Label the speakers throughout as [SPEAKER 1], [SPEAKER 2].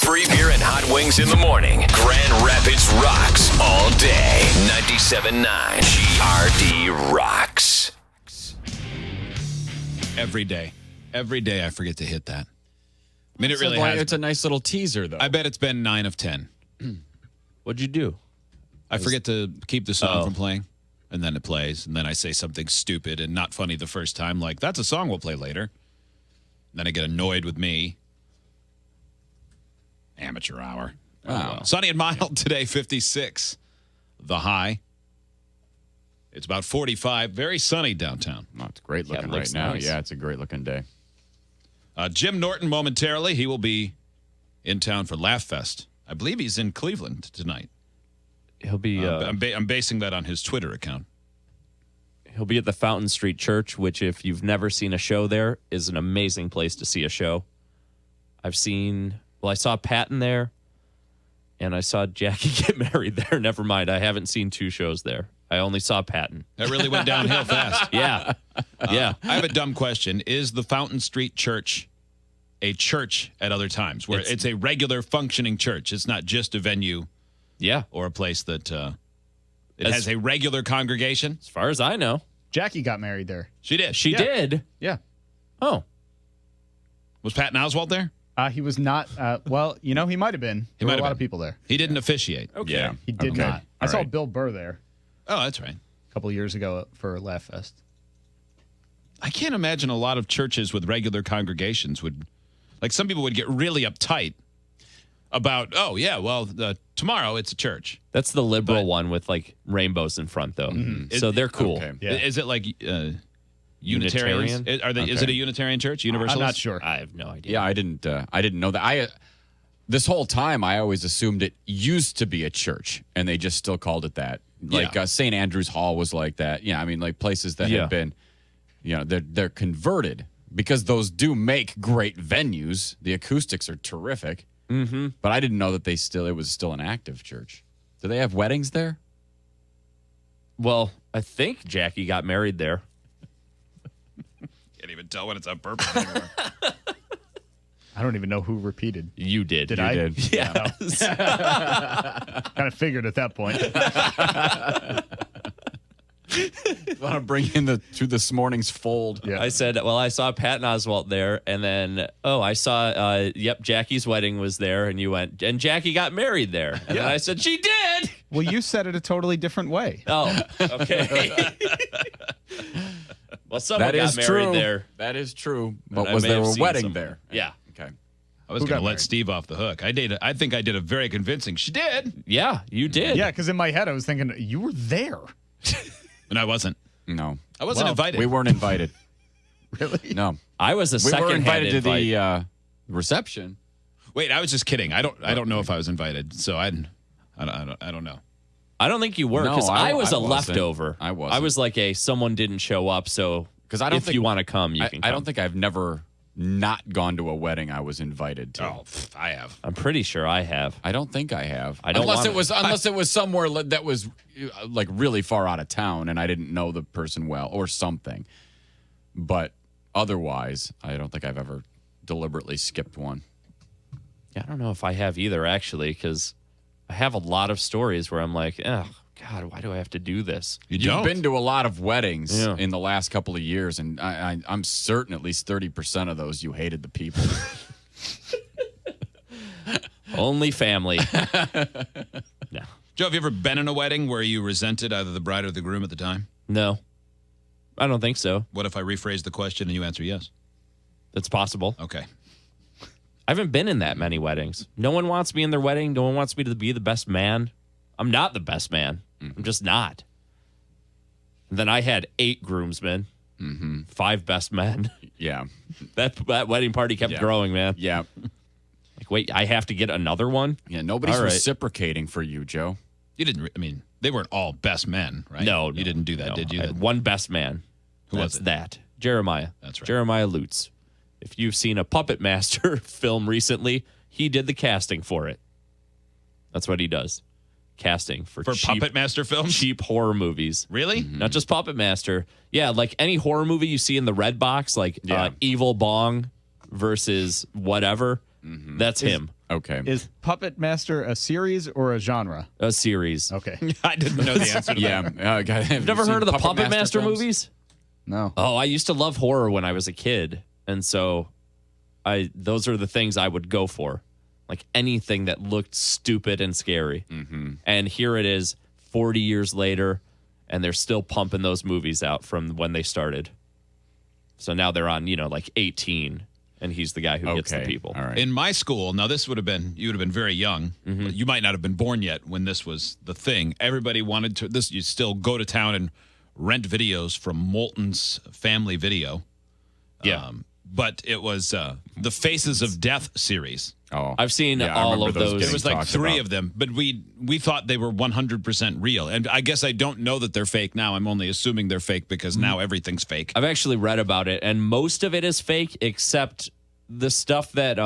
[SPEAKER 1] Free beer and hot wings in the morning. Grand Rapids rocks all day. 97.9 GRD rocks.
[SPEAKER 2] Every day I forget to hit that. I mean, it really has.
[SPEAKER 3] It's a nice little teaser, though.
[SPEAKER 2] I bet it's been 9 of 10.
[SPEAKER 4] What'd you do?
[SPEAKER 2] I forget to keep the song from playing, and then it plays, and then I say something stupid and not funny the first time, like, that's a song we'll play later. And then I get annoyed with me. Amateur hour.
[SPEAKER 3] Wow.
[SPEAKER 2] Sunny and mild today, 56. The high. It's about 45. Very sunny downtown.
[SPEAKER 3] Oh, it's great looking
[SPEAKER 4] it
[SPEAKER 3] right
[SPEAKER 4] looks
[SPEAKER 3] now.
[SPEAKER 4] nice.
[SPEAKER 3] Yeah, it's a great looking day.
[SPEAKER 2] Jim Norton momentarily. He will be in town for Laughfest. I believe he's in Cleveland tonight.
[SPEAKER 4] He'll be
[SPEAKER 2] I'm basing that on his Twitter account.
[SPEAKER 4] he'll be at the Fountain Street Church, which, if you've never seen a show there, is an amazing place to see a show. I saw Patton there, and I saw Jackie get married there. Never mind, I haven't seen 2 shows there. I only saw Patton.
[SPEAKER 2] That really went downhill fast.
[SPEAKER 4] Yeah. Yeah.
[SPEAKER 2] I have a dumb question. Is the Fountain Street Church a church at other times, where it's a regular functioning church? It's not just a venue
[SPEAKER 4] Yeah.
[SPEAKER 2] or a place that has a regular congregation?
[SPEAKER 4] As far as I know.
[SPEAKER 5] Jackie got married there.
[SPEAKER 2] She did.
[SPEAKER 4] She did?
[SPEAKER 5] Yeah.
[SPEAKER 4] Oh.
[SPEAKER 2] Was Patton Oswalt there?
[SPEAKER 5] He was not. Well, he might have been. There were a lot of people there.
[SPEAKER 2] He didn't officiate.
[SPEAKER 4] Okay.
[SPEAKER 3] Yeah.
[SPEAKER 5] He did
[SPEAKER 3] Okay.
[SPEAKER 5] not. I
[SPEAKER 3] All
[SPEAKER 5] saw
[SPEAKER 3] right.
[SPEAKER 5] Bill Burr there
[SPEAKER 2] Oh, that's right.
[SPEAKER 5] a couple of years ago for Laughfest.
[SPEAKER 2] I can't imagine a lot of churches with regular congregations like some people would get really uptight about, tomorrow it's a church.
[SPEAKER 4] That's the liberal one with, like, rainbows in front, though. So they're cool.
[SPEAKER 3] Okay.
[SPEAKER 5] Yeah.
[SPEAKER 2] Is it like
[SPEAKER 4] Unitarian?
[SPEAKER 2] Unitarians? Is it a Unitarian church? Universalist?
[SPEAKER 5] I'm not sure.
[SPEAKER 4] I have no idea.
[SPEAKER 3] Yeah, I didn't know that. This whole time, I always assumed it used to be a church, and they just still called it that. Like St. Andrew's Hall was like that. Yeah, I mean, like places that have been, they're converted because those do make great venues. The acoustics are terrific. Mm-hmm. But I didn't know that it was still an active church. Do they have weddings there?
[SPEAKER 4] Well, I think Jackie got married there.
[SPEAKER 2] Can't even tell when it's on purpose anymore.
[SPEAKER 5] I don't even know who repeated.
[SPEAKER 4] You did.
[SPEAKER 5] Did
[SPEAKER 4] You
[SPEAKER 5] I?
[SPEAKER 3] did.
[SPEAKER 4] Yes.
[SPEAKER 5] Kind of figured at that point.
[SPEAKER 3] Want to bring in to this morning's fold.
[SPEAKER 5] Yeah.
[SPEAKER 4] I said, I saw Patton Oswalt there, and then, I saw, Jackie's wedding was there, and you went, and Jackie got married there. And then I said, she did!
[SPEAKER 5] Well, you said it a totally different way.
[SPEAKER 4] Oh, okay. Well, someone
[SPEAKER 3] That
[SPEAKER 4] got
[SPEAKER 3] is
[SPEAKER 4] married
[SPEAKER 3] true.
[SPEAKER 4] there.
[SPEAKER 3] That is true.
[SPEAKER 4] And
[SPEAKER 3] But
[SPEAKER 4] I
[SPEAKER 3] was
[SPEAKER 4] may
[SPEAKER 3] there
[SPEAKER 4] have
[SPEAKER 3] a
[SPEAKER 4] seen
[SPEAKER 3] wedding
[SPEAKER 4] someone.
[SPEAKER 3] there?
[SPEAKER 4] Yeah.
[SPEAKER 3] Okay.
[SPEAKER 2] I was
[SPEAKER 5] Who
[SPEAKER 2] going
[SPEAKER 5] got
[SPEAKER 2] to let
[SPEAKER 5] married?
[SPEAKER 2] Steve off the hook. I think I did a very convincing. She did.
[SPEAKER 4] Yeah, you did.
[SPEAKER 5] Yeah, because in my head I was thinking you were there.
[SPEAKER 2] And I wasn't.
[SPEAKER 3] No.
[SPEAKER 2] I wasn't invited.
[SPEAKER 3] We weren't invited.
[SPEAKER 5] Really?
[SPEAKER 3] No.
[SPEAKER 4] I was a
[SPEAKER 3] We
[SPEAKER 4] second
[SPEAKER 3] were invited to
[SPEAKER 4] invite.
[SPEAKER 3] the reception.
[SPEAKER 2] Wait, I was just kidding. I don't know if I was invited. So I don't know.
[SPEAKER 4] I don't think you were,
[SPEAKER 3] No,
[SPEAKER 4] because I was a
[SPEAKER 3] wasn't.
[SPEAKER 4] leftover.
[SPEAKER 3] I wasn't.
[SPEAKER 4] I was like someone didn't show up, so
[SPEAKER 3] 'Cause I don't
[SPEAKER 4] if
[SPEAKER 3] think-
[SPEAKER 4] you want to come, you can come.
[SPEAKER 3] I don't think I've never not gone to a wedding I was invited to.
[SPEAKER 2] Oh, I have.
[SPEAKER 4] I'm pretty sure I have.
[SPEAKER 3] I don't think I have.
[SPEAKER 4] I don't
[SPEAKER 3] unless
[SPEAKER 4] want
[SPEAKER 3] it was somewhere that was like really far out of town and I didn't know the person well or something. But otherwise, I don't think I've ever deliberately skipped one.
[SPEAKER 4] Yeah, I don't know if I have either, actually, because I have a lot of stories where I'm like, oh, God, why do I have to do this?
[SPEAKER 3] You've been to a lot of weddings
[SPEAKER 4] Yeah.
[SPEAKER 3] in the last couple of years, and I'm certain at least 30% of those you hated the people.
[SPEAKER 4] Only family. No.
[SPEAKER 2] Joe, have you ever been in a wedding where you resented either the bride or the groom at the time?
[SPEAKER 4] No. I don't think so.
[SPEAKER 2] What if I rephrase the question and you answer yes?
[SPEAKER 4] That's possible.
[SPEAKER 2] Okay.
[SPEAKER 4] I haven't been in that many weddings. No one wants me in their wedding. No one wants me to be the best man. I'm not the best man. I'm just not. And then I had 8 groomsmen, 5 best men.
[SPEAKER 3] Yeah.
[SPEAKER 4] That wedding party kept growing, man.
[SPEAKER 3] Yeah.
[SPEAKER 4] Like, wait, I have to get another one?
[SPEAKER 3] Yeah. Nobody's
[SPEAKER 4] All right.
[SPEAKER 3] reciprocating for you, Joe.
[SPEAKER 2] You didn't, they weren't all best men, right?
[SPEAKER 4] No.
[SPEAKER 2] You didn't do that,
[SPEAKER 4] no.
[SPEAKER 2] did you?
[SPEAKER 4] I had one best man.
[SPEAKER 2] Who was
[SPEAKER 4] That's
[SPEAKER 2] it?
[SPEAKER 4] that. Jeremiah.
[SPEAKER 2] That's right.
[SPEAKER 4] Jeremiah Lutz. If you've seen a Puppet Master film recently, he did the casting for it. That's what he does. Casting for cheap,
[SPEAKER 2] Puppet Master films?
[SPEAKER 4] cheap horror movies.
[SPEAKER 2] Really?
[SPEAKER 4] Not just Puppet Master. Yeah, like any horror movie you see in the red box, like
[SPEAKER 3] Yeah.
[SPEAKER 4] Evil Bong versus whatever, that's him.
[SPEAKER 3] Okay.
[SPEAKER 5] Is Puppet Master a series or a genre?
[SPEAKER 4] A series.
[SPEAKER 5] Okay.
[SPEAKER 2] I didn't know the answer to that.
[SPEAKER 3] Yeah.
[SPEAKER 4] You've never heard of the Puppet Master
[SPEAKER 3] films?
[SPEAKER 4] movies?
[SPEAKER 5] No.
[SPEAKER 4] Oh, I used to love horror when I was a kid. And so those are the things I would go for. Like anything that looked stupid and scary. Mm-hmm. And here it is 40 years later, and they're still pumping those movies out from when they started. So now they're on, like 18, and he's the guy who gets the people.
[SPEAKER 3] All right.
[SPEAKER 2] In my school, now this you would have been very young.
[SPEAKER 4] Mm-hmm.
[SPEAKER 2] You might not have been born yet when this was the thing. Everybody wanted to, you still go to town and rent videos from Moulton's Family Video.
[SPEAKER 4] Yeah.
[SPEAKER 2] But it was the Faces of Death series.
[SPEAKER 3] Oh,
[SPEAKER 4] I've seen
[SPEAKER 3] I
[SPEAKER 4] all
[SPEAKER 3] remember
[SPEAKER 4] of those.
[SPEAKER 2] There was like
[SPEAKER 3] talked
[SPEAKER 2] 3
[SPEAKER 3] about.
[SPEAKER 2] of them, but we thought they were 100% real. And I guess I don't know that they're fake now. I'm only assuming they're fake because now everything's fake.
[SPEAKER 4] I've actually read about it, and most of it is fake, except the stuff that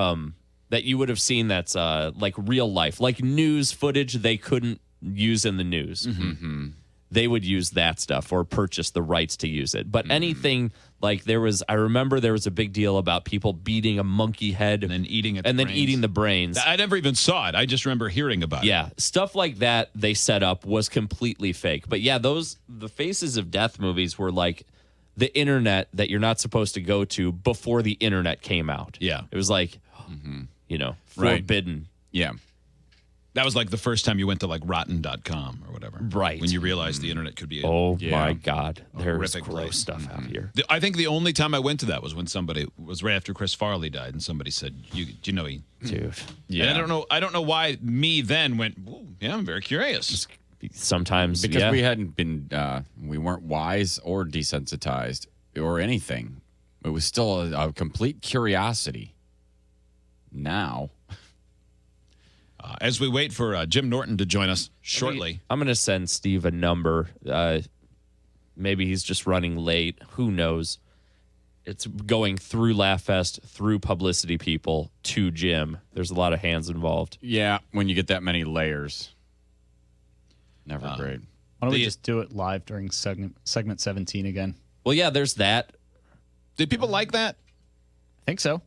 [SPEAKER 4] that you would have seen that's like real life, like news footage they couldn't use in the news. Mm-hmm. They would use that stuff or purchase the rights to use it. But anything like I remember there was a big deal about people beating a monkey head
[SPEAKER 2] And then eating it.
[SPEAKER 4] and then eating the brains.
[SPEAKER 2] I never even saw it. I just remember hearing about it.
[SPEAKER 4] Yeah, stuff like that they set up was completely fake. But yeah, the Faces of Death movies were like the internet that you're not supposed to go to before the internet came out.
[SPEAKER 2] Yeah.
[SPEAKER 4] It was like,
[SPEAKER 3] Right.
[SPEAKER 4] forbidden.
[SPEAKER 3] Yeah.
[SPEAKER 2] That was like the first time you went to like rotten.com or whatever.
[SPEAKER 4] Right.
[SPEAKER 2] When you realized the internet could be
[SPEAKER 4] Oh
[SPEAKER 3] Yeah.
[SPEAKER 4] my God. There's
[SPEAKER 2] horrific
[SPEAKER 4] gross
[SPEAKER 2] place.
[SPEAKER 4] stuff out here.
[SPEAKER 2] I think the only time I went to that was when somebody was right after Chris Farley died, and somebody said, "You know he."
[SPEAKER 4] Dude.
[SPEAKER 3] Yeah.
[SPEAKER 2] And I don't know why me then went. "Ooh, yeah, I'm very curious.
[SPEAKER 4] Sometimes,
[SPEAKER 3] Because
[SPEAKER 4] yeah.
[SPEAKER 3] we hadn't been, we weren't wise or desensitized or anything. It was still a complete curiosity. Now,
[SPEAKER 2] As we wait for Jim Norton to join us shortly.
[SPEAKER 4] I'm going to send Steve a number. Maybe he's just running late. Who knows? It's going through Laughfest, through publicity people to Jim. There's a lot of hands involved.
[SPEAKER 3] yeah, when you get that many layers, never great.
[SPEAKER 5] Why don't we just do it live during segment 17 again?
[SPEAKER 4] Well, yeah, there's that.
[SPEAKER 2] Did people like that?
[SPEAKER 5] I think so.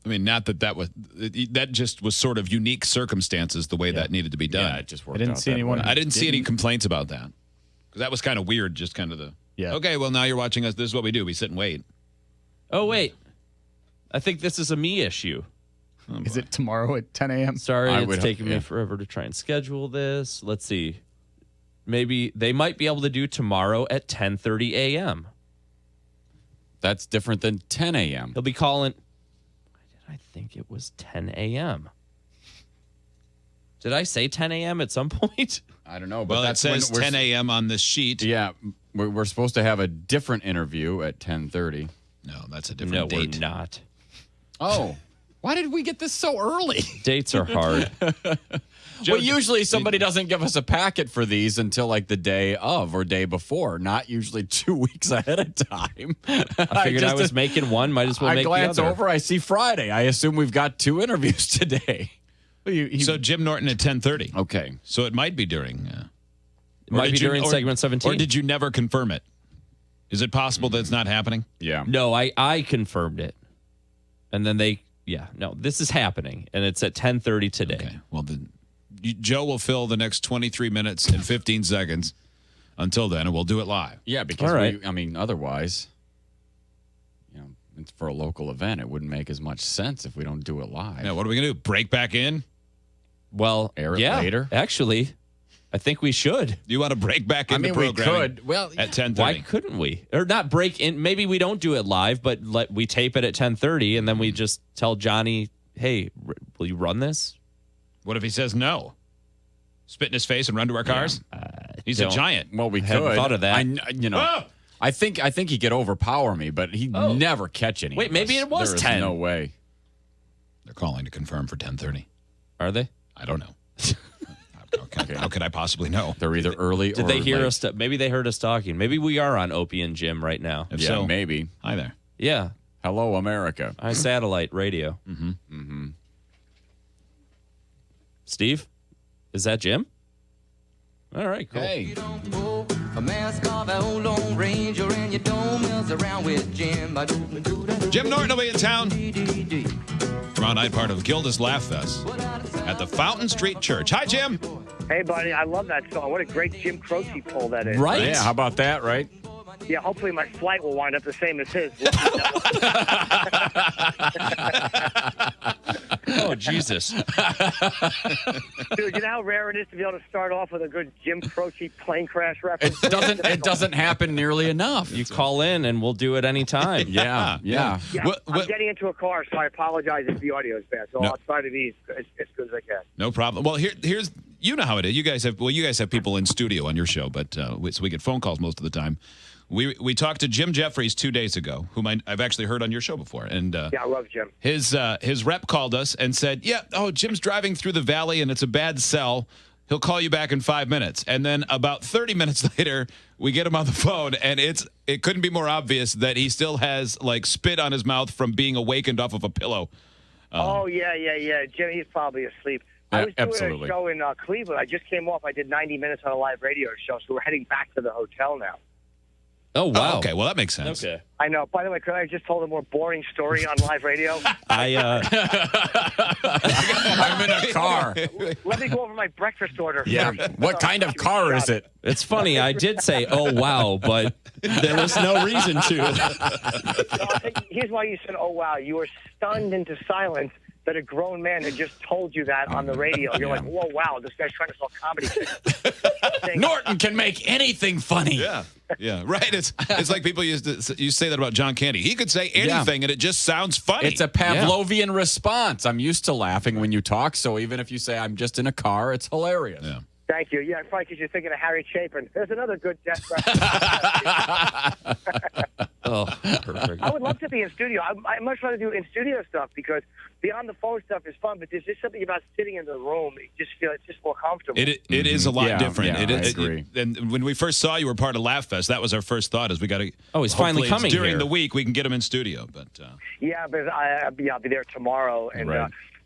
[SPEAKER 2] I mean, not that just was sort of unique circumstances the way that needed to be done.
[SPEAKER 3] Yeah, it just worked
[SPEAKER 5] I didn't
[SPEAKER 3] out
[SPEAKER 5] see
[SPEAKER 3] that
[SPEAKER 5] anyone.
[SPEAKER 3] way.
[SPEAKER 2] I didn't see any complaints about that. Because that was kind of weird, just kind of
[SPEAKER 5] Yeah.
[SPEAKER 2] okay, well, now you're watching us. This is what we do. We sit and wait.
[SPEAKER 4] Oh, wait. I think this is a me issue.
[SPEAKER 5] Is it tomorrow at 10 a.m.?
[SPEAKER 4] Sorry,
[SPEAKER 3] I
[SPEAKER 4] it's
[SPEAKER 3] would
[SPEAKER 4] taking
[SPEAKER 3] hope-
[SPEAKER 4] me forever to try and schedule this. Let's see. Maybe they might be able to do tomorrow at 10:30 a.m.
[SPEAKER 3] That's different than 10 a.m.
[SPEAKER 4] He'll be calling. Why did I think it was 10 a.m.? Did I say 10 a.m. at some point?
[SPEAKER 3] I don't know, but
[SPEAKER 2] Well, it
[SPEAKER 3] that's
[SPEAKER 2] says
[SPEAKER 3] when we're
[SPEAKER 2] 10 a.m. on this sheet.
[SPEAKER 3] Yeah, we're supposed to have a different interview at 10:30.
[SPEAKER 2] No, that's a
[SPEAKER 4] No,
[SPEAKER 2] different date.
[SPEAKER 4] we're not.
[SPEAKER 3] Oh, why did we get this so early?
[SPEAKER 4] Dates are hard.
[SPEAKER 2] Joe,
[SPEAKER 3] Well, usually somebody doesn't give us a packet for these until like the day of or day before, not usually 2 weeks ahead of time.
[SPEAKER 4] I figured I was making one. Might as well
[SPEAKER 3] I
[SPEAKER 4] make
[SPEAKER 3] glance
[SPEAKER 4] the other.
[SPEAKER 3] over, I see Friday. I assume we've got 2 interviews today.
[SPEAKER 5] Well,
[SPEAKER 2] So Jim Norton at 10:30.
[SPEAKER 3] Okay.
[SPEAKER 2] So it might be during.
[SPEAKER 4] It might be during segment 17.
[SPEAKER 2] Or did you never confirm it? Is it possible that it's not happening?
[SPEAKER 3] Yeah.
[SPEAKER 4] No, I confirmed it. And then this is happening. And it's at 10:30 today.
[SPEAKER 2] Okay. Well, then Joe will fill the next 23 minutes and 15 seconds until then, and we'll do it live.
[SPEAKER 3] Yeah, because
[SPEAKER 4] All right.
[SPEAKER 3] otherwise, it's for a local event. It wouldn't make as much sense if we don't do it live.
[SPEAKER 2] Now, what are we going to do? Break back in?
[SPEAKER 4] Well,
[SPEAKER 3] Air it
[SPEAKER 4] yeah,
[SPEAKER 3] later?
[SPEAKER 4] Actually, I think we should.
[SPEAKER 2] You want to break back
[SPEAKER 3] I
[SPEAKER 2] in
[SPEAKER 3] mean,
[SPEAKER 2] the
[SPEAKER 3] we
[SPEAKER 2] programming
[SPEAKER 3] could. Well,
[SPEAKER 2] at 10:30?
[SPEAKER 4] Why couldn't we? Or not break in. Maybe we don't do it live, but we tape it at 10:30, and then we just tell Johnny, "Hey, will you run this?"
[SPEAKER 2] What if he says no? Spit in his face and run to our cars? He's a
[SPEAKER 4] don't-
[SPEAKER 2] giant.
[SPEAKER 3] well, we
[SPEAKER 4] Hadn't
[SPEAKER 3] could.
[SPEAKER 4] thought of that.
[SPEAKER 2] Ah!
[SPEAKER 3] I think he could overpower me, but he'd never catch any.
[SPEAKER 4] Wait,
[SPEAKER 3] of
[SPEAKER 4] maybe
[SPEAKER 3] us.
[SPEAKER 4] it was
[SPEAKER 3] There is
[SPEAKER 4] 10.
[SPEAKER 3] No way.
[SPEAKER 2] They're calling to confirm for 10:30.
[SPEAKER 4] Are they?
[SPEAKER 2] I don't know. How could I possibly know?
[SPEAKER 3] They're either early
[SPEAKER 4] Did
[SPEAKER 3] or
[SPEAKER 4] they hear
[SPEAKER 3] late.
[SPEAKER 4] us? Maybe they heard us talking. Maybe we are on Opie and Jim right now.
[SPEAKER 2] If
[SPEAKER 3] Yeah,
[SPEAKER 2] so,
[SPEAKER 3] maybe.
[SPEAKER 2] hi there.
[SPEAKER 4] Yeah,
[SPEAKER 3] Hello, America.
[SPEAKER 4] on satellite radio. Steve, is that Jim? All right, cool.
[SPEAKER 3] Hey.
[SPEAKER 6] A mask of a old Lone Ranger and you don't mess around with Jim.
[SPEAKER 2] Jim Norton will be in town tomorrow night, part of Gilda's Laughfest at the Fountain Street Church. Hi, Jim.
[SPEAKER 7] Hey, buddy, I love that song. What a great Jim Croce pull that is.
[SPEAKER 4] Right?
[SPEAKER 3] Yeah, how about that, right?
[SPEAKER 7] Yeah, hopefully my flight will wind up the same as his.
[SPEAKER 4] Oh, Jesus.
[SPEAKER 7] Dude, you know how rare it is to be able to start off with a good Jim Croce plane crash reference?
[SPEAKER 3] It doesn't happen nearly enough.
[SPEAKER 4] You call in and we'll do it anytime.
[SPEAKER 3] Yeah.
[SPEAKER 7] Yeah, I'm getting into a car, so I apologize if the audio is bad. So I'll try to be as good as I can.
[SPEAKER 2] No problem. Well, here's you know how it is. You guys have people in studio on your show, but so we get phone calls most of the time. We talked to Jim Jeffries 2 days ago, whom I've actually heard on your show before, and
[SPEAKER 7] yeah, I love Jim.
[SPEAKER 2] His rep called us and said, Jim's driving through the valley and it's a bad cell. He'll call you back in 5 minutes. And then about 30 minutes later, we get him on the phone, and it couldn't be more obvious that he still has like spit on his mouth from being awakened off of a pillow.
[SPEAKER 7] Yeah. Jim, he's probably asleep. I was doing
[SPEAKER 3] absolutely.
[SPEAKER 7] a show in Cleveland. I just came off. I did 90 minutes on a live radio show, so we're heading back to the hotel now.
[SPEAKER 4] Oh, wow.
[SPEAKER 2] Oh, okay, well, that makes sense.
[SPEAKER 4] Okay.
[SPEAKER 7] I know. By the way, could I have just told a more boring story on live radio?
[SPEAKER 3] I'm in a car.
[SPEAKER 7] Let me go over my breakfast order.
[SPEAKER 3] Yeah.
[SPEAKER 7] first.
[SPEAKER 3] What kind of car is it?
[SPEAKER 4] It's funny. I did say, oh, wow, but there was no reason to.
[SPEAKER 7] Here's why you said, oh, wow. You were stunned into silence that a grown man had just told you that on the radio. You're like, whoa, wow, this guy's trying to sell comedy.
[SPEAKER 3] Norton can make anything funny.
[SPEAKER 2] Yeah, right. It's like people used to say that about John Candy. He could say anything, and it just sounds funny.
[SPEAKER 3] It's a Pavlovian response. I'm used to laughing when you talk, so even if you say I'm just in a car, it's hilarious.
[SPEAKER 2] Yeah.
[SPEAKER 7] Thank you. Yeah, probably because you're thinking of Harry Chapin. There's another good death reference.
[SPEAKER 4] Oh, perfect.
[SPEAKER 7] I would love to be in studio. I much rather do in-studio stuff because the on-the-phone stuff is fun, but there's just something about sitting in the room. It's just more comfortable.
[SPEAKER 2] It is a lot different.
[SPEAKER 3] Yeah, I agree.
[SPEAKER 2] And when we first saw you were part of Laughfest, that was our first thought is we got to.
[SPEAKER 4] Oh, he's finally coming
[SPEAKER 2] during
[SPEAKER 4] here.
[SPEAKER 2] the week. We can get him in studio, but
[SPEAKER 7] Yeah, but I'll be there tomorrow. And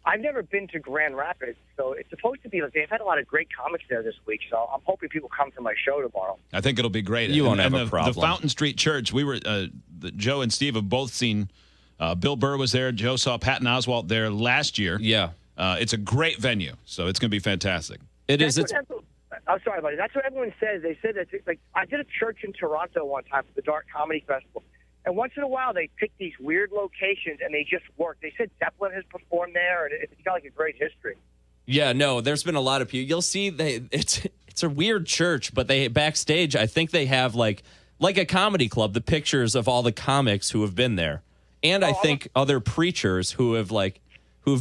[SPEAKER 7] I've never been to Grand Rapids, so it's supposed to be like they've had a lot of great comics there this week. So I'm hoping people come to my show tomorrow.
[SPEAKER 2] I think it'll be great.
[SPEAKER 4] You won't have
[SPEAKER 2] a
[SPEAKER 4] problem.
[SPEAKER 2] The Fountain Street Church. We were Joe and Steve have both seen. Bill Burr was there. Joe saw Patton Oswalt there last year.
[SPEAKER 4] Yeah.
[SPEAKER 2] It's a great venue, so it's going to be fantastic.
[SPEAKER 4] It is.
[SPEAKER 7] I'm sorry, buddy. That's what everyone says. They said that like I did a church in Toronto one time for the Dark Comedy Festival, and once in a while they pick these weird locations and they just work. They said Zeppelin has performed there, and it's got like a great history.
[SPEAKER 4] Yeah, no, there's been a lot of people. You'll see it's a weird church, but they backstage, I think they have like a comedy club, the pictures of all the comics who have been there. And I think other preachers who've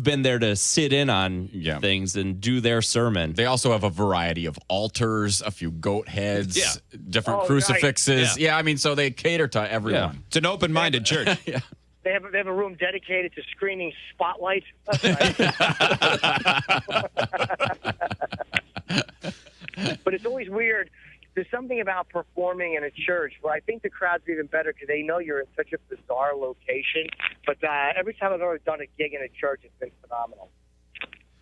[SPEAKER 4] been there to sit in on things and do their sermon.
[SPEAKER 3] They also have a variety of altars, a few goat heads, different crucifixes.
[SPEAKER 7] Nice.
[SPEAKER 3] Yeah, I mean, so they cater to everyone.
[SPEAKER 2] Yeah. It's an open-minded church.
[SPEAKER 3] Yeah.
[SPEAKER 7] They have a room dedicated to screening Spotlight. That's nice. But it's always weird. There's something about performing in a church where I think the crowd's even better because they know you're in such a bizarre location. But every time I've ever done a gig in a church, it's been phenomenal.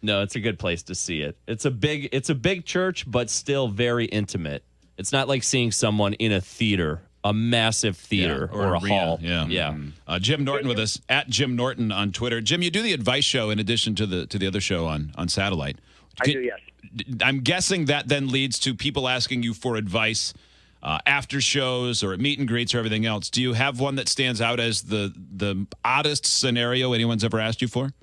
[SPEAKER 4] No, it's a good place to see it. It's a big church, but still very intimate. It's not like seeing someone in a theater, a massive theater or a
[SPEAKER 2] arena.
[SPEAKER 4] hall.
[SPEAKER 2] Yeah. Jim Norton with us at Jim Norton on Twitter. Jim, you do the advice show in addition to the other show on satellite.
[SPEAKER 7] I do, yes.
[SPEAKER 2] I'm guessing that then leads to people asking you for advice after shows or at meet and greets or everything else. Do you have one that stands out as the oddest scenario anyone's ever asked you for?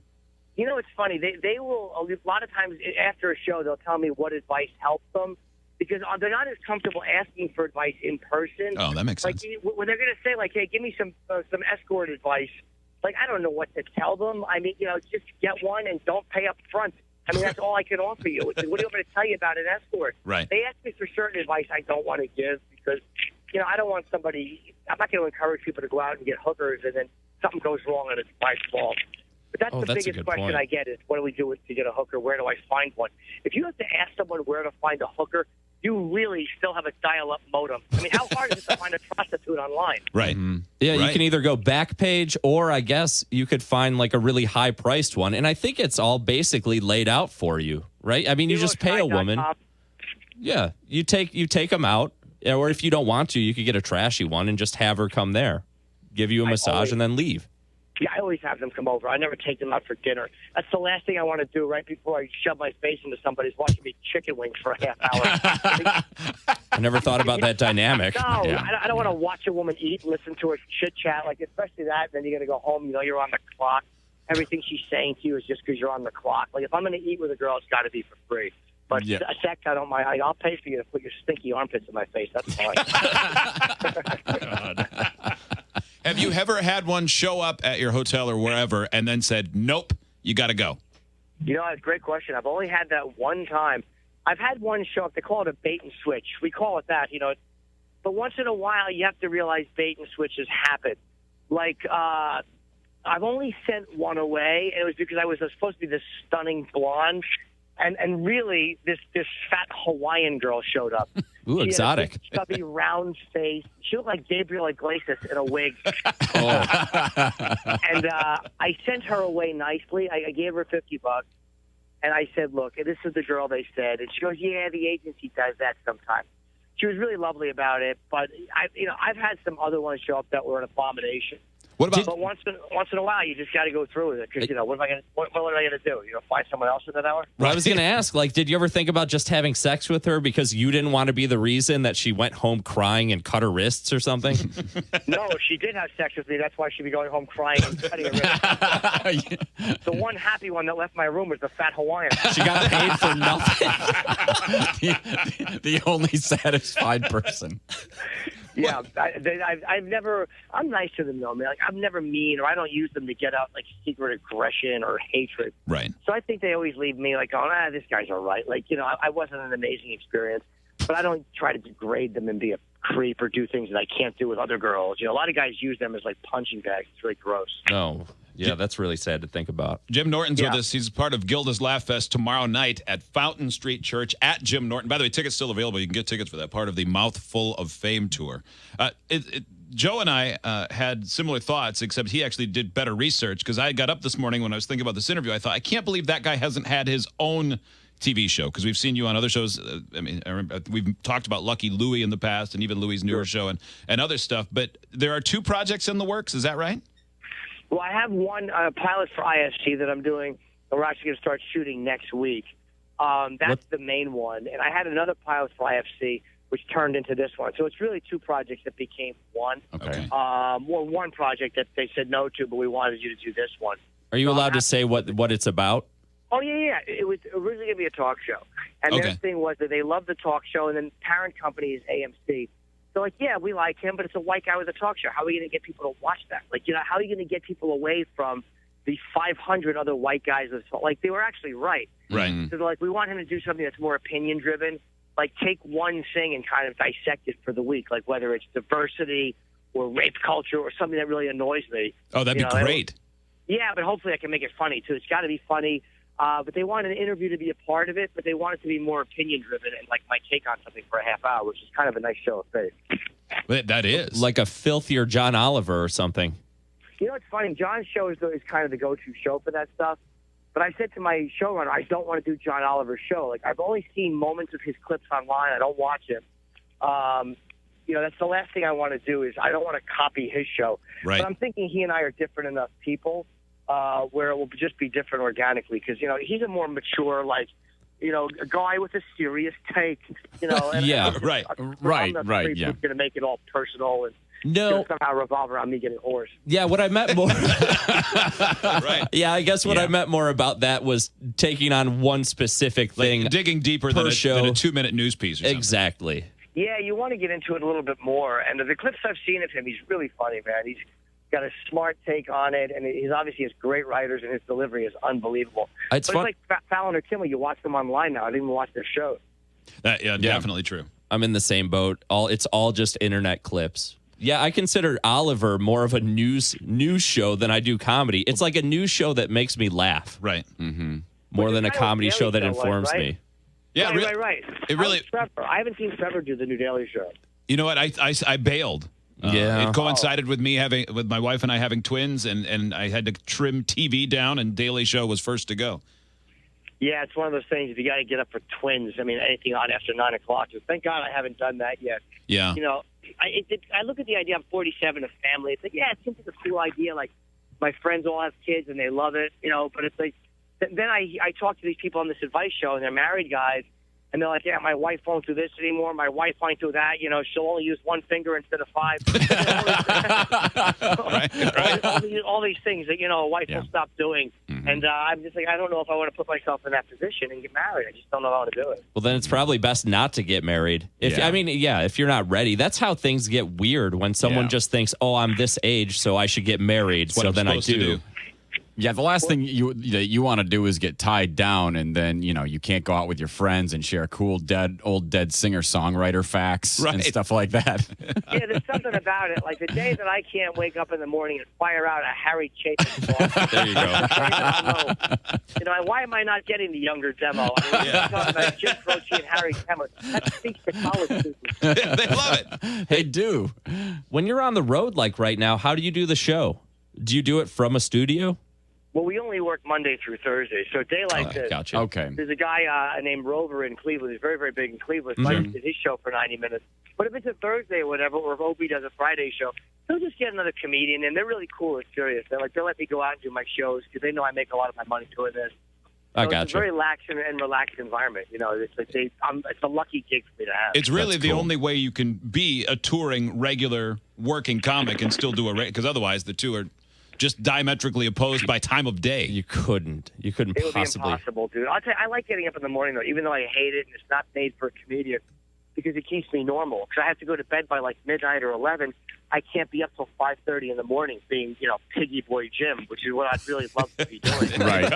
[SPEAKER 7] You know, it's funny. They will, a lot of times after a show, they'll tell me what advice helps them because they're not as comfortable asking for advice in person.
[SPEAKER 2] Oh, that makes sense.
[SPEAKER 7] Like, when they're going to say, like, hey, give me some escort advice, like, I don't know what to tell them. I mean, just get one and don't pay up front. I mean, that's all I can offer you. What do you want me to tell you about an escort?
[SPEAKER 2] Right.
[SPEAKER 7] They ask me for certain advice I don't want to give because, I don't want somebody – I'm not going to encourage people to go out and get hookers and then something goes wrong and it's my fault. But that's the biggest question I get is what do we do to get a hooker? Where do I find one? If you have to ask someone where to find a hooker, you really still have a dial-up modem. I mean, how hard is it to find a prostitute online?
[SPEAKER 2] Right.
[SPEAKER 4] Mm-hmm. Yeah,
[SPEAKER 2] right.
[SPEAKER 4] You can either go back page or I guess you could find like a really high-priced one. And I think it's all basically laid out for you, right? I mean, you just pay a woman. Yeah, you take them out. Or if you don't want to, you could get a trashy one and just have her come there, give you a massage, and then leave.
[SPEAKER 7] Yeah, I always have them come over. I never take them out for dinner. That's the last thing I want to do right before I shove my face into somebody's watching me chicken wings for a half hour.
[SPEAKER 4] I never thought about that dynamic.
[SPEAKER 7] No,
[SPEAKER 4] Yeah.
[SPEAKER 7] I don't want to watch a woman eat, listen to her chit-chat, like especially that, and then you're going to go home, you're on the clock. Everything she's saying to you is just because you're on the clock. Like, if I'm going to eat with a girl, it's got to be for free. But sex, I don't mind. I'll pay for you to put your stinky armpits in my face. That's fine.
[SPEAKER 2] Have you ever had one show up at your hotel or wherever and then said, nope, you got to go?
[SPEAKER 7] That's a great question. I've only had that one time. I've had one show up. They call it a bait and switch. We call it that, But once in a while, you have to realize bait and switches happen. Like, I've only sent one away, and it was because I was supposed to be this stunning blonde. And really, this fat Hawaiian girl showed up.
[SPEAKER 4] Ooh, exotic.
[SPEAKER 7] She had a chubby, round face. She looked like Gabriel Iglesias in a wig.
[SPEAKER 4] Oh.
[SPEAKER 7] And I sent her away nicely. I gave her $50. And I said, look, this is the girl they said. And she goes, yeah, the agency does that sometimes. She was really lovely about it. But, I've had some other ones show up that were an abomination.
[SPEAKER 2] What about?
[SPEAKER 7] But once in a while, you just got to go through with it because what am I going? What am I going to do? Find someone else in that hour?
[SPEAKER 4] Well, I was going to ask, did you ever think about just having sex with her because you didn't want to be the reason that she went home crying and cut her wrists or something?
[SPEAKER 7] No, she did have sex with me. That's why she'd be going home crying and cutting her wrists. The one happy one that left my room was the fat Hawaiian.
[SPEAKER 4] She got paid for nothing.
[SPEAKER 3] the only satisfied person.
[SPEAKER 7] Yeah, I'm nice to them, though, man. Like, I'm never mean, or I don't use them to get out, secret aggression or hatred.
[SPEAKER 2] Right.
[SPEAKER 7] So I think they always leave me, going, this guy's all right. I wasn't an amazing experience, but I don't try to degrade them and be a creep or do things that I can't do with other girls. A lot of guys use them as, punching bags. It's really gross.
[SPEAKER 4] No. Yeah, that's really sad to think about.
[SPEAKER 2] Jim Norton's with us. He's part of Gilda's Laughfest tomorrow night at Fountain Street Church at Jim Norton. By the way, tickets still available. You can get tickets for that, part of the Mouthful of Fame tour. Joe and I had similar thoughts, except he actually did better research because I got up this morning when I was thinking about this interview. I thought, I can't believe that guy hasn't had his own TV show because we've seen you on other shows. We've talked about Lucky Louie in the past and even Louie's newer show and other stuff. But there are 2 projects in the works. Is that right?
[SPEAKER 7] Well, I have one pilot for IFC that I'm doing, and we're actually going to start shooting next week. That's the main one. And I had another pilot for IFC, which turned into this one. So it's really 2 projects that became one.
[SPEAKER 2] Okay.
[SPEAKER 7] One project that they said no to, but we wanted you to do this one.
[SPEAKER 4] Are you allowed to say what it's about?
[SPEAKER 7] Oh, yeah. It was originally going to be a talk show. And their thing was that they loved the talk show, and then parent company is AMC. They're like, yeah, we like him, but it's a white guy with a talk show. How are we going to get people to watch that? How are you going to get people away from the 500 other white guys? They were actually right.
[SPEAKER 2] Right.
[SPEAKER 7] So they're like, we want him to do something that's more opinion-driven. Take one thing and kind of dissect it for the week, whether it's diversity or rape culture or something that really annoys me.
[SPEAKER 2] Oh, that'd be great.
[SPEAKER 7] Yeah, but hopefully I can make it funny, too. It's got to be funny. But they wanted an interview to be a part of it, but they want it to be more opinion-driven and my take on something for a half hour, which is kind of a nice show of faith.
[SPEAKER 2] That is.
[SPEAKER 4] Like a filthier John Oliver or something.
[SPEAKER 7] It's funny. John's show is kind of the go-to show for that stuff. But I said to my showrunner, I don't want to do John Oliver's show. I've only seen moments of his clips online. I don't watch him. That's the last thing I want to do is I don't want to copy his show.
[SPEAKER 2] Right.
[SPEAKER 7] But I'm thinking he and I are different enough people where it will just be different organically because, he's a more mature, a guy with a serious take, And,
[SPEAKER 4] yeah,
[SPEAKER 2] right.
[SPEAKER 7] I'm not going to make it all personal and somehow revolve around me getting hoarse.
[SPEAKER 4] Yeah, what I meant more.
[SPEAKER 2] Right.
[SPEAKER 4] Yeah, I guess what I meant more about that was taking on one specific thing,
[SPEAKER 2] digging deeper than a 2-minute news piece. Or something.
[SPEAKER 4] Exactly.
[SPEAKER 7] Yeah, you want to get into it a little bit more. And the clips I've seen of him, he's really funny, man. He's got a smart take on it, and he's obviously has great writers, and his delivery is unbelievable.
[SPEAKER 4] It's
[SPEAKER 7] like Fallon or Kimmel. You watch them online now. I didn't even watch their shows.
[SPEAKER 2] Definitely true.
[SPEAKER 4] I'm in the same boat. It's all just internet clips. Yeah, I consider Oliver more of a news show than I do comedy. It's like a news show that makes me laugh.
[SPEAKER 2] Right.
[SPEAKER 4] Mm-hmm. More than a comedy show that informs me.
[SPEAKER 7] Yeah, right.
[SPEAKER 2] It really.
[SPEAKER 7] Trevor? I haven't seen Trevor do the new Daily Show.
[SPEAKER 2] You know what? I bailed. It coincided with me with my wife and I having twins, and I had to trim TV down, and Daily Show was first to go.
[SPEAKER 7] Yeah, it's one of those things. If you got to get up for twins, anything on after 9 o'clock. So thank God I haven't done that yet.
[SPEAKER 2] Yeah.
[SPEAKER 7] I look at the idea. I'm 47, a family. It's it seems like a cool idea. My friends all have kids and they love it, but it's like, then I talk to these people on this advice show and they're married guys and they're like, yeah, my wife won't do this anymore. My wife won't do that. She'll only use one finger instead of 5. all these things that, a wife will stop doing. Mm-hmm. And I'm just like, I don't know if I want to put myself in that position and get married. I just don't know how to do it.
[SPEAKER 4] Well, then it's probably best not to get married. If you're not ready. That's how things get weird when someone just thinks, oh, I'm this age, so I should get married. So then I do.
[SPEAKER 3] Yeah, the last thing you want to do is get tied down, and then you can't go out with your friends and share cool old dead singer-songwriter facts and stuff like that.
[SPEAKER 7] Yeah, there's something about it. Like the day that I can't wake up in the morning and fire out a Harry Chapin song.
[SPEAKER 4] There you
[SPEAKER 7] go. Why am I not getting the younger demo? I mean, talking about Jim Croce and Harry Chapin. That speaks to college students.
[SPEAKER 2] They love it.
[SPEAKER 3] They do.
[SPEAKER 4] When you're on the road like right now, how do you do the show? Do you do it from a studio?
[SPEAKER 7] Well, we only work Monday through Thursday, so a day like this.
[SPEAKER 4] Gotcha.
[SPEAKER 3] Okay.
[SPEAKER 7] There's a guy named Rover in Cleveland. He's very, very big in Cleveland. So I did his show for 90 minutes. But if it's a Thursday or whatever, or if Opie does a Friday show, they'll just get another comedian, and they're really cool and serious. They'll let me go out and do my shows because they know I make a lot of my money doing this. So
[SPEAKER 4] I gotcha.
[SPEAKER 7] It's a very lax and relaxed environment. It's like it's a lucky gig for me to have.
[SPEAKER 2] It's really the only way you can be a touring, regular, working comic and still do because otherwise the two are just diametrically opposed by time of day.
[SPEAKER 4] You couldn't
[SPEAKER 7] It would be
[SPEAKER 4] possibly.
[SPEAKER 7] impossible, dude. I'll tell you, I like getting up in the morning, though, even though I hate it and it's not made for a comedian, because it keeps me normal. Because I have to go to bed by like midnight or 11. I can't be up till 5:30 in the morning being, Piggy Boy Jim, which is what I'd really love to be doing.
[SPEAKER 3] Right.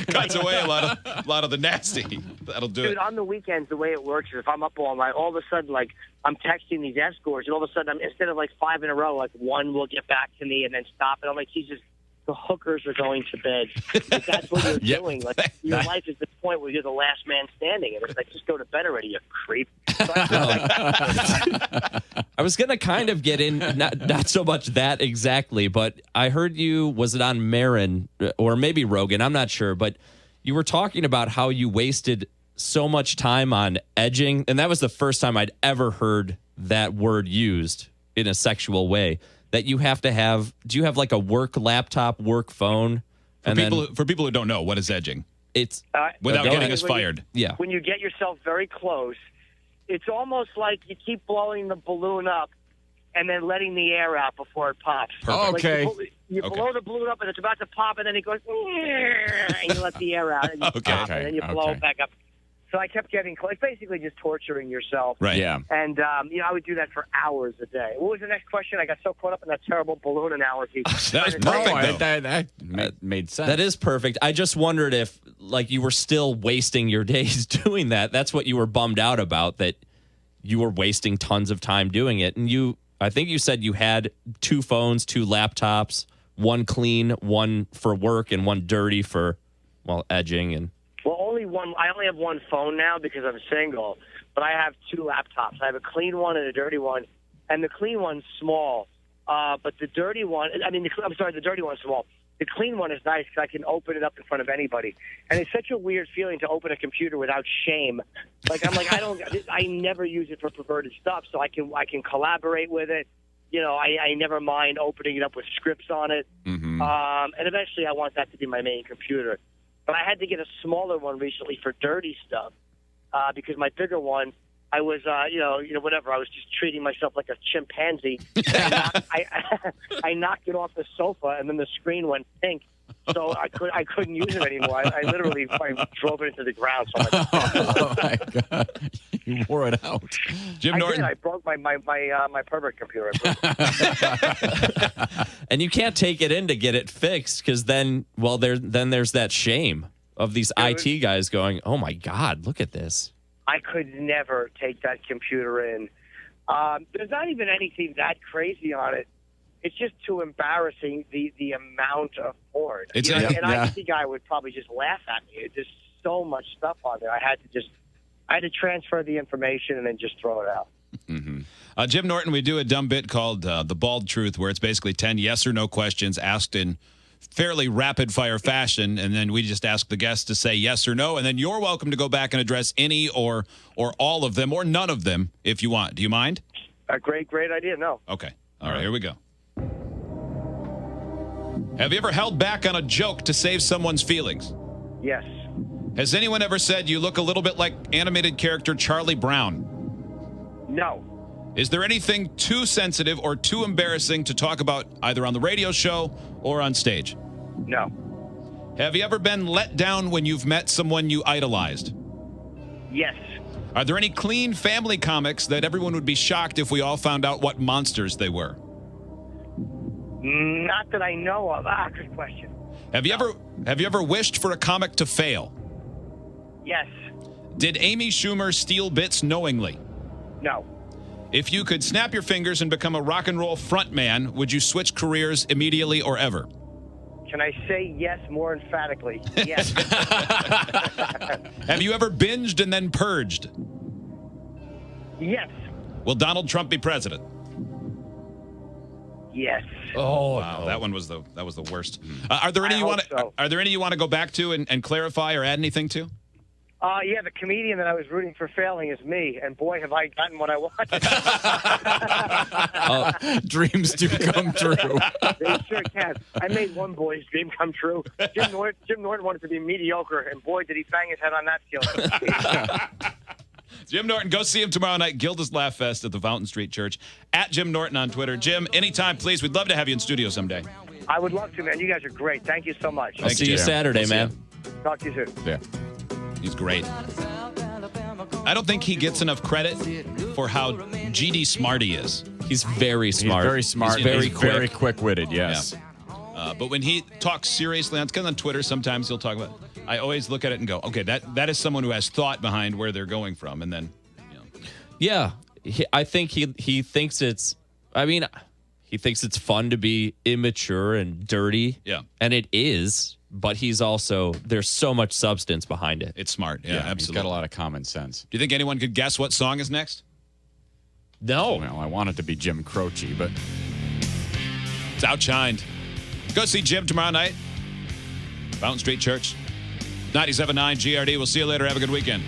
[SPEAKER 2] Cuts away a lot of the nasty. That'll do it.
[SPEAKER 7] Dude, on the weekends, the way it works is if I'm up all night, all of a sudden, like, I'm texting these escorts, and all of a sudden, instead of like 5 in a row, like one will get back to me and then stop. And I'm like, Jesus, the hookers are going to bed. Like, that's what you're doing. Like, your life is the point where you're the last man standing. And it's like, just go to bed already, you creep. So
[SPEAKER 4] I was going to kind of get in, not so much that exactly, but I heard was it on Marin or maybe Rogan? I'm not sure, but you were talking about how you wasted so much time on edging. And that was the first time I'd ever heard that word used in a sexual way. That you have to have. Do you have like a work laptop, work phone?
[SPEAKER 2] For people who don't know, what is edging?
[SPEAKER 4] It's
[SPEAKER 2] without getting us fired.
[SPEAKER 4] Yeah.
[SPEAKER 7] When you get yourself very close, it's almost like you keep blowing the balloon up and then letting the air out before it pops.
[SPEAKER 3] Okay.
[SPEAKER 7] Like you blow the balloon up and it's about to pop, and then it goes, and you let the air out, and you pop, and then you blow it back up. So I kept getting close. It's basically just torturing yourself.
[SPEAKER 2] Right.
[SPEAKER 3] Yeah.
[SPEAKER 7] And, I would do that for hours a day. What was the next question? I got so caught up in that terrible balloon analogy.
[SPEAKER 2] That was perfect, though.
[SPEAKER 3] That made sense.
[SPEAKER 4] That is perfect. I just wondered if, like, you were still wasting your days doing that. That's what you were bummed out about, that you were wasting tons of time doing it. And I think you said you had 2 phones, 2 laptops, one clean, one for work, and one dirty for, edging and...
[SPEAKER 7] Well, only one. I only have one phone now because I'm single, but I have 2 laptops. I have a clean one and a dirty one, and the clean one's small, but the dirty one. The dirty one's small. The clean one is nice because I can open it up in front of anybody, and it's such a weird feeling to open a computer without shame. I never use it for perverted stuff, so I can collaborate with it. I never mind opening it up with scripts on it, and eventually I want that to be my main computer. But I had to get a smaller one recently for dirty stuff because my bigger one, I was, whatever. I was just treating myself like a chimpanzee. I knocked it off the sofa, and then the screen went pink. So I couldn't use it anymore. I literally drove it into the ground. So
[SPEAKER 3] oh my God! You wore it out.
[SPEAKER 2] Jim Norton.
[SPEAKER 7] I broke my pervert computer.
[SPEAKER 4] And you can't take it in to get it fixed because then there's that shame of these IT guys going, "Oh my God, look at this."
[SPEAKER 7] I could never take that computer in. There's not even anything that crazy on it. It's just too embarrassing, the amount of porn. An IT guy would probably just laugh at me. There's just so much stuff on there. I had to transfer the information and then just throw it out.
[SPEAKER 2] Mm-hmm. Jim Norton, we do a dumb bit called The Bald Truth, where it's basically 10 yes or no questions asked in fairly rapid-fire fashion, and then we just ask the guests to say yes or no, and then you're welcome to go back and address any or all of them or none of them if you want. Do you mind?
[SPEAKER 7] Great idea. No.
[SPEAKER 2] Okay. All right, here we go. Have you ever held back on a joke to save someone's feelings?
[SPEAKER 7] Yes.
[SPEAKER 2] Has anyone ever said you look a little bit like animated character Charlie Brown?
[SPEAKER 7] No.
[SPEAKER 2] Is there anything too sensitive or too embarrassing to talk about either on the radio show or on stage?
[SPEAKER 7] No.
[SPEAKER 2] Have you ever been let down when you've met someone you idolized?
[SPEAKER 7] Yes.
[SPEAKER 2] Are there any clean family comics that everyone would be shocked if we all found out what monsters they were?
[SPEAKER 7] Not that I know of. Good question.
[SPEAKER 2] Have you ever wished for a comic to fail?
[SPEAKER 7] Yes.
[SPEAKER 2] Did Amy Schumer steal bits knowingly?
[SPEAKER 7] No.
[SPEAKER 2] If you could snap your fingers and become a rock and roll frontman, would you switch careers immediately or ever?
[SPEAKER 7] Can I say yes more emphatically? Yes.
[SPEAKER 2] Have you ever binged and then purged?
[SPEAKER 7] Yes.
[SPEAKER 2] Will Donald Trump be president?
[SPEAKER 7] Yes.
[SPEAKER 2] Oh wow, that was the worst. Are there any you want to go back to and clarify or add anything to?
[SPEAKER 7] Yeah, the comedian that I was rooting for failing is me, and boy, have I gotten what I wanted.
[SPEAKER 3] Dreams do come true.
[SPEAKER 7] They sure can. I made one boy's dream come true. Jim Norton wanted to be mediocre, and boy, did he bang his head on that ceiling.
[SPEAKER 2] Jim Norton, go see him tomorrow night, Gilda's Laughfest at the Fountain Street Church. At Jim Norton on Twitter. Jim, anytime, please. We'd love to have you in studio someday.
[SPEAKER 7] I would love to, man. You guys are great. Thank you so much.
[SPEAKER 4] I'll see you Saturday, man.
[SPEAKER 7] Talk to you soon.
[SPEAKER 3] Yeah.
[SPEAKER 2] He's great. I don't think he gets enough credit for how GD smart he is.
[SPEAKER 4] He's very smart.
[SPEAKER 3] He's very smart.
[SPEAKER 4] He's very quick.
[SPEAKER 3] Very quick-witted, yes.
[SPEAKER 2] Yeah. But when he talks seriously, because on Twitter sometimes he'll talk about, I always look at it and go, okay, that is someone who has thought behind where they're going from. And then,
[SPEAKER 4] Yeah. I think he thinks it's, he thinks it's fun to be immature and dirty.
[SPEAKER 2] Yeah.
[SPEAKER 4] And it is. But he's also, there's so much substance behind it.
[SPEAKER 2] It's smart. Yeah, absolutely.
[SPEAKER 3] He's got a lot of common sense.
[SPEAKER 2] Do you think anyone could guess what song is next?
[SPEAKER 4] No.
[SPEAKER 3] Well, I want it to be Jim Croce, but
[SPEAKER 2] it's outshined. Go see Jim tomorrow night. Fountain Street Church. 97.9 GRD. We'll see you later. Have a good weekend.